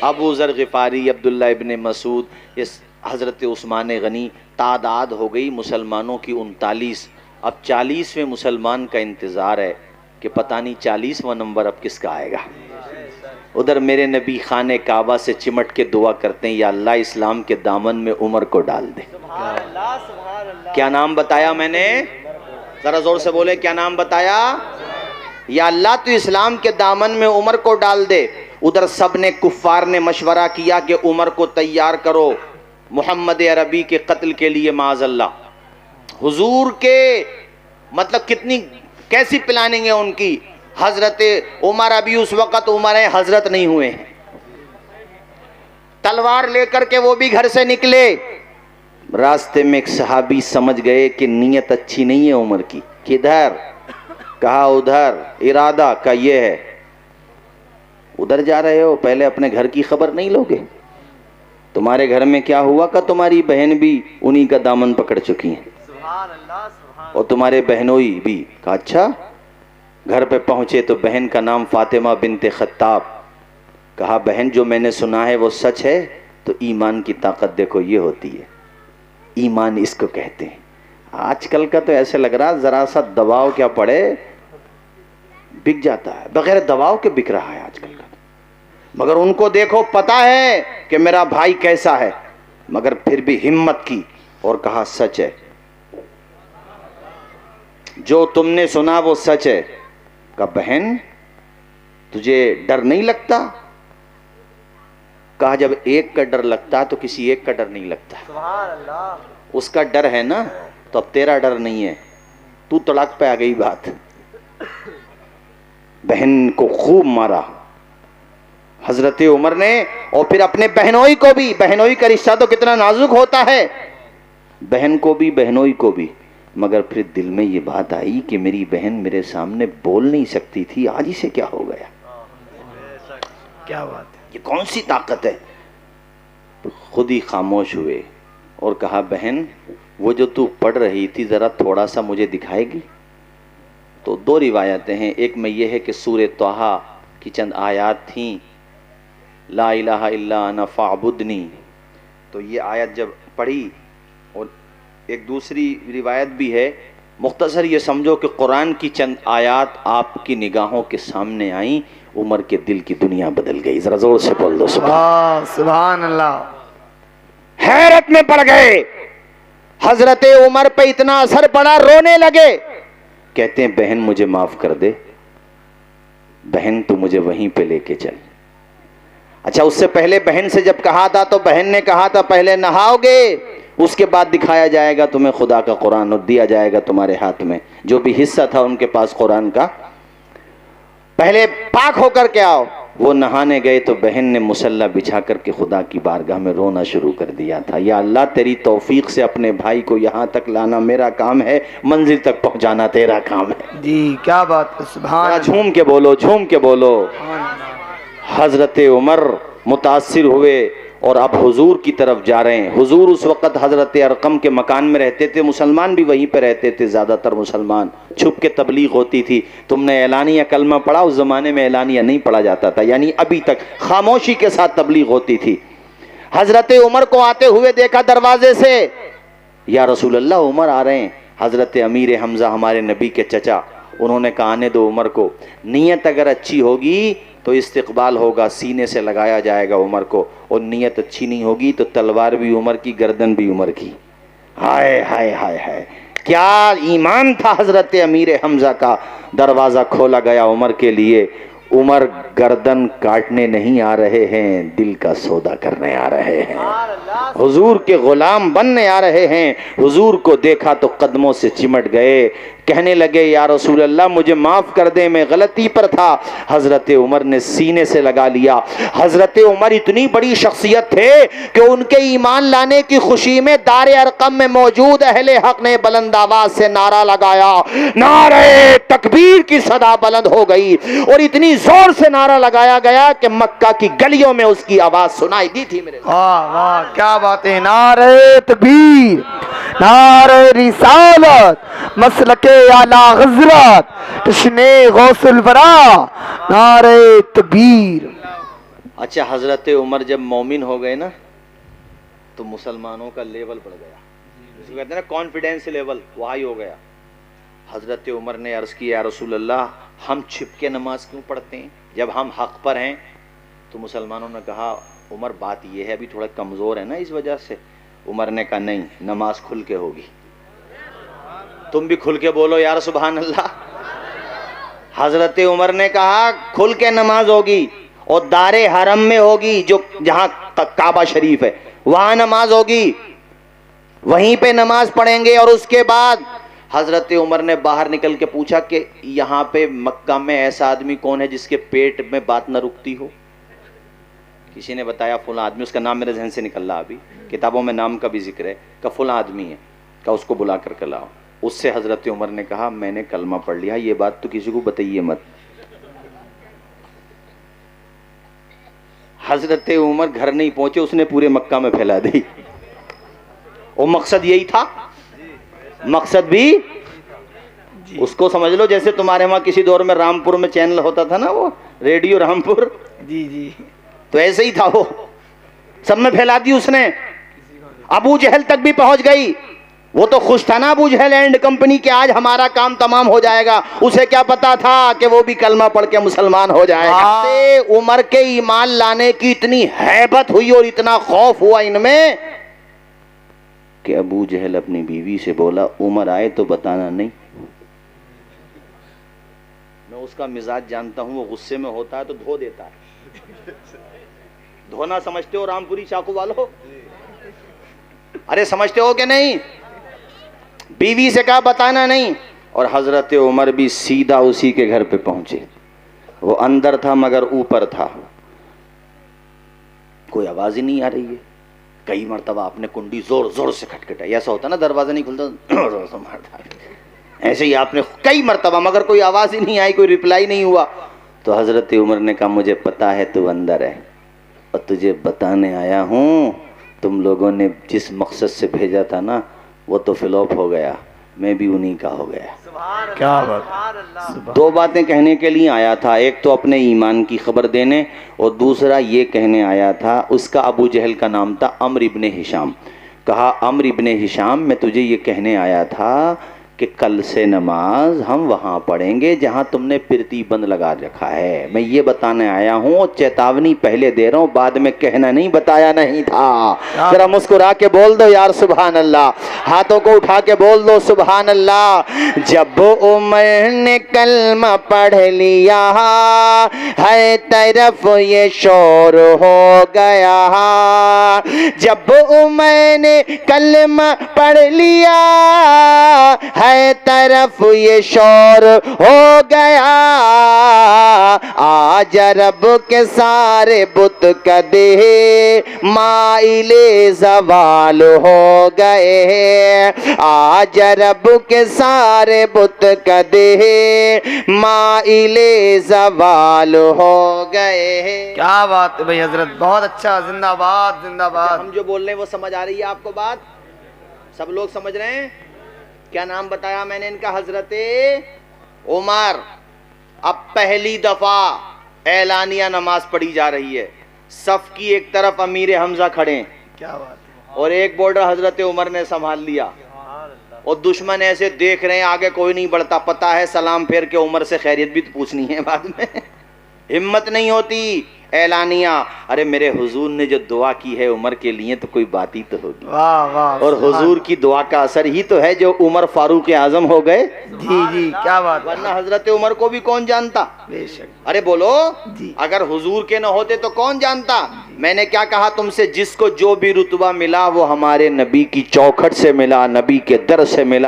ابو ذر غفاری، عبداللہ ابن مسعود، اس حضرت عثمان غنی، تعداد ہو گئی مسلمانوں کی 39۔ اب 40ویں مسلمان کا انتظار ہے کہ پتہ نہیں 40واں نمبر اب کس کا آئے گا۔ ادھر میرے نبی خانہ کعبہ سے چمٹ کے دعا کرتے ہیں، یا اللہ اسلام کے دامن میں عمر کو ڈال دے۔ کیا نام بتایا میں نے؟ ذرا زور سے بولے، کیا نام بتایا؟ یا اللہ تو اسلام کے دامن میں عمر کو ڈال دے۔ ادھر سب نے کفار نے مشورہ کیا کہ عمر کو تیار کرو محمد عربی کے قتل کے لیے، معاذ اللہ۔ حضور کے مطلب کیسی پلاننگ ہے ان کی؟ حضرت عمر ابھی اس وقت عمر حضرت نہیں ہوئے ہیں، تلوار لے کر کے وہ بھی گھر سے نکلے۔ راستے میں ایک صحابی سمجھ گئے کہ نیت اچھی نہیں ہے عمر کی۔ کدھر؟ کہا ادھر، ارادہ کا یہ ہے۔ ادھر جا رہے ہو، پہلے اپنے گھر کی خبر نہیں لوگے؟ تمہارے گھر میں کیا ہوا کہ تمہاری بہن بھی انہی کا دامن پکڑ چکی ہیں، اور تمہارے بہنوئی بھی۔ کہا اچھا۔ گھر پہ پہنچے تو بہن کا نام فاطمہ بنت خطاب۔ کہا بہن جو میں نے سنا ہے وہ سچ ہے؟ تو ایمان کی طاقت دیکھو یہ ہوتی ہے، ایمان اس کو کہتے ہیں۔ آج کل کا تو ایسے لگ رہا ذرا سا دباؤ کیا پڑے بک جاتا ہے، بغیر دباؤ کے بک رہا ہے آج کل کا۔ مگر ان کو دیکھو پتا ہے کہ میرا بھائی کیسا ہے، مگر پھر بھی ہمت کی اور کہا سچ ہے، جو تم نے سنا وہ سچ ہے۔ کہا بہن تجھے ڈر نہیں لگتا؟ کہا جب ایک کا ڈر لگتا تو کسی ایک کا ڈر نہیں لگتا۔ اس کا ڈر ہے نا، تو اب تیرا ڈر نہیں ہے، تو تڑاک پہ آ گئی بات۔ بہن کو خوب مارا حضرت عمر نے، اور پھر اپنے بہنوئی کو بھی۔ بہنوئی کا رشتہ تو کتنا نازک ہوتا ہے، بہن کو بھی بہنوئی کو بھی۔ مگر پھر دل میں یہ بات آئی کہ میری بہن میرے سامنے بول نہیں سکتی تھی، آج اسے کیا ہو گیا؟ کیا بات ہے، یہ کون سی طاقت ہے؟ خود ہی خاموش ہوئے اور کہا بہن وہ جو تو پڑھ رہی تھی ذرا تھوڑا سا مجھے دکھائے گی؟ تو دو روایتیں ہیں، ایک میں یہ ہے کہ سورہ طٰہٰ کی چند آیات تھیں، لا الہ الا انا فاعبدنی، تو یہ آیت جب پڑھی، اور ایک دوسری روایت بھی ہے، مختصر یہ سمجھو کہ قرآن کی چند آیات آپ کی نگاہوں کے سامنے آئیں، عمر کے دل کی دنیا بدل گئی۔ ذرا زور سے بول دو سبحان اللہ۔ حیرت میں پڑ گئے، حضرت عمر پہ اتنا اثر پڑا، رونے لگے۔ کہتے ہیں بہن مجھے معاف کر دے، بہن تو مجھے وہیں پہ لے کے چل۔ اچھا اس سے پہلے بہن سے جب کہا تھا تو بہن نے کہا تھا پہلے نہاؤ گے، اس کے بعد دکھایا جائے گا تمہیں خدا کا قرآن اور دیا جائے گا تمہارے ہاتھ میں جو بھی حصہ تھا ان کے پاس قرآن کا، پہلے پاک ہو کر کے آؤ۔ وہ نہانے گئے تو بہن نے مصلی بچھا کر کے خدا کی بارگاہ میں رونا شروع کر دیا تھا، یا اللہ تیری توفیق سے اپنے بھائی کو یہاں تک لانا میرا کام ہے، منزل تک پہنچانا تیرا کام ہے۔ جی کیا بات ہے، سبحان اللہ۔ جھوم کے بولو، جھوم کے بولو۔ حضرت عمر متاثر ہوئے اور اب حضور کی طرف جا رہے ہیں۔ حضور اس وقت حضرت ارقم کے مکان میں رہتے تھے، مسلمان بھی وہیں پہ رہتے تھے، زیادہ تر مسلمان، چھپ کے تبلیغ ہوتی تھی۔ تم نے اعلانیہ کلمہ پڑھا، اس زمانے میں اعلانیہ نہیں پڑھا جاتا تھا، یعنی ابھی تک خاموشی کے ساتھ تبلیغ ہوتی تھی۔ حضرت عمر کو آتے ہوئے دیکھا دروازے سے، یا رسول اللہ عمر آ رہے ہیں۔ حضرت امیر حمزہ ہمارے نبی کے چچا، انہوں نے کہا آنے دو عمر کو، نیت اگر اچھی ہوگی تو استقبال ہوگا، سینے سے لگایا جائے گا عمر کو، اور نیت اچھی نہیں ہوگی تو تلوار بھی عمر کی، گردن بھی عمر کی۔ ہائے ہائے ہائے ہائے، کیا ایمان تھا حضرت امیر حمزہ کا۔ دروازہ کھولا گیا عمر کے لیے۔ عمر گردن کاٹنے نہیں آ رہے ہیں، دل کا سودا کرنے آ رہے ہیں، حضور کے غلام بننے آ رہے ہیں۔ حضور کو دیکھا تو قدموں سے چمٹ گئے، کہنے لگے یا رسول اللہ مجھے معاف کر دے، میں غلطی پر تھا۔ حضرت عمر نے سینے سے لگا لیا۔ حضرت عمر اتنی بڑی شخصیت تھے کہ ان کے ایمان لانے کی خوشی میں دار ارقم میں موجود اہل حق نے بلند آواز سے نعرہ لگایا، نعرہ تکبیر کی صدا بلند ہو گئی، اور اتنی زور سے نعرہ لگایا گیا کہ مکہ کی گلیوں میں اس کی آواز سنائی دی تھی۔ میرے واہ واہ کیا بات ہے، نعرہ تکبیر، نعرہ رسالت، مسلک اعلی حضرت، تشنے غوث الورا، نعرہ تکبیر۔ اچھا حضرت عمر جب مومن ہو گئے نا تو مسلمانوں کا لیول بڑھ گیا، جس کو کہتے ہیں نا کانفیڈینس لیول، وہ ہائی ہو گیا۔ حضرت عمر نے عرض کیا یا رسول اللہ ہم چھپ کے نماز کیوں پڑھتے ہیں جب ہم حق پر ہیں؟ تو مسلمانوں نے کہا عمر بات یہ ہے ابھی تھوڑا کمزور ہے نا اس وجہ سے۔ عمر نے کہا نہیں، نماز کھل کے ہوگی، تم بھی کھل کے بولو یار سبحان اللہ۔ حضرت عمر نے کہا کھل کے نماز ہوگی اور دار حرم میں ہوگی، جو جہاں کعبہ شریف ہے وہاں نماز ہوگی، وہیں پہ نماز پڑھیں گے۔ اور اس کے بعد حضرت عمر نے باہر نکل کے پوچھا کہ یہاں پہ مکہ میں ایسا آدمی کون ہے جس کے پیٹ میں بات نہ رکتی ہو؟ کسی نے بتایا فلاں آدمی، اس کا نام میرے ذہن سے نکل رہا، ابھی کتابوں میں نام کا بھی ذکر ہے کہ فلاں آدمی ہے، کہ اس کو بلا کر کے لاؤ۔ اس سے حضرت عمر نے کہا میں نے کلمہ پڑھ لیا، یہ بات تو کسی کو بتائیے مت۔ حضرت عمر گھر نہیں پہنچے، اس نے پورے مکہ میں پھیلا دی۔ وہ مقصد یہی تھا، مقصد بھی اس کو سمجھ لو جیسے تمہارے وہاں کسی دور میں رامپور میں چینل ہوتا تھا نا، وہ ریڈیو رامپور، جی جی، تو ایسے ہی تھا، وہ سب میں پھیلا دی اس نے۔ ابو جہل تک بھی پہنچ گئی، وہ تو خوش تھا نا ابو جہل اینڈ کمپنی کہ آج ہمارا کام تمام ہو جائے گا، اسے کیا پتا تھا کہ وہ بھی کلمہ پڑھ کے مسلمان ہو جائے گا۔ عمر کے ایمان لانے کی اتنی ہیبت ہوئی اور اتنا خوف ہوا ان میں کہ ابو جہل اپنی بیوی سے بولا عمر آئے تو بتانا نہیں۔ میں اس کا مزاج جانتا ہوں، وہ غصے میں ہوتا ہے تو دھو دیتا ہے۔ دھونا سمجھتے ہو رامپوری چاقو والو؟ ارے سمجھتے ہو کہ نہیں؟ بیوی سے کہا بتانا نہیں، اور حضرت عمر بھی سیدھا اسی کے گھر پہ پہنچے۔ وہ اندر تھا مگر اوپر تھا، کوئی آواز ہی نہیں آ رہی ہے۔ کئی مرتبہ آپ نے کنڈی زور زور سے کھٹکھٹائی، ایسا ہوتا نا دروازہ نہیں کھلتا زور سے مارتا، ایسے ہی آپ نے کئی مرتبہ، مگر کوئی آواز ہی نہیں آئی، کوئی ریپلائی نہیں ہوا۔ تو حضرت عمر نے کہا مجھے پتا ہے تو اندر ہے اور تجھے بتانے آیا ہوں، تم لوگوں نے جس مقصد سے بھیجا تھا نا وہ تو فلوپ ہو گیا، میں بھی انہی کا ہو گیا۔ کیا بات! دو باتیں کہنے کے لیے آیا تھا، ایک تو اپنے ایمان کی خبر دینے، اور دوسرا یہ کہنے آیا تھا، اس کا ابو جہل کا نام تھا عمرو ابن ہشام۔ کہا عمرو ابن ہشام میں تجھے یہ کہنے آیا تھا کہ کل سے نماز ہم وہاں پڑھیں گے جہاں تم نے پرتی بند لگا رکھا ہے، میں یہ بتانے آیا ہوں، اور چیتاونی پہلے دے رہا ہوں، بعد میں کہنا نہیں، بتایا نہیں تھا۔ ذرا مسکرا کے بول دو یار سبحان اللہ، ہاتھوں کو اٹھا کے بول دو سبحان اللہ۔ جب عمر نے کلمہ پڑھ لیا ہر طرف یہ شور ہو گیا، جب عمر نے کلمہ پڑھ لیا ہر طرف یہ شور ہو گیا، آج رب کے سارے بت کدے مائل زوال ہو گئے، آج رب کے سارے بت کدے مائل زوال ہو گئے۔ کیا بات ہے بھائی حضرت، بہت اچھا، زندہ باد زندہ باد۔ ہم جو بول رہے ہیں وہ سمجھ آ رہی ہے آپ کو بات؟ سب لوگ سمجھ رہے ہیں؟ کیا نام بتایا میں نے ان کا؟ حضرت عمر۔ اب پہلی دفعہ اعلانیہ نماز پڑھی جا رہی ہے، صف کی ایک طرف امیر حمزہ کھڑے ہیں، کیا بات ہے! اور ایک بارڈر حضرت عمر نے سنبھال لیا، اور دشمن ایسے دیکھ رہے ہیں، آگے کوئی نہیں بڑھتا، پتا ہے سلام پھیر کے عمر سے خیریت بھی تو پوچھنی ہے بعد میں، ہمت نہیں ہوتی۔ اعلانیہ، ارے میرے حضور نے جو دعا کی ہے عمر کے لیے تو کوئی بات ہی تو ہوگی، واہ واہ! اور حضور کی دعا کا اثر ہی تو ہے جو عمر فاروق اعظم ہو گئے، جی جی، کیا بات! ورنہ حضرت عمر کو بھی کون جانتا؟ بے شک، ارے بولو، جی۔ اگر حضور کے نہ ہوتے تو کون جانتا؟ میں نے کیا کہا تم سے، جس کو جو بھی رتبہ ملا وہ ہمارے نبی کی چوکھٹ سے ملا، نبی کے در سے ملا۔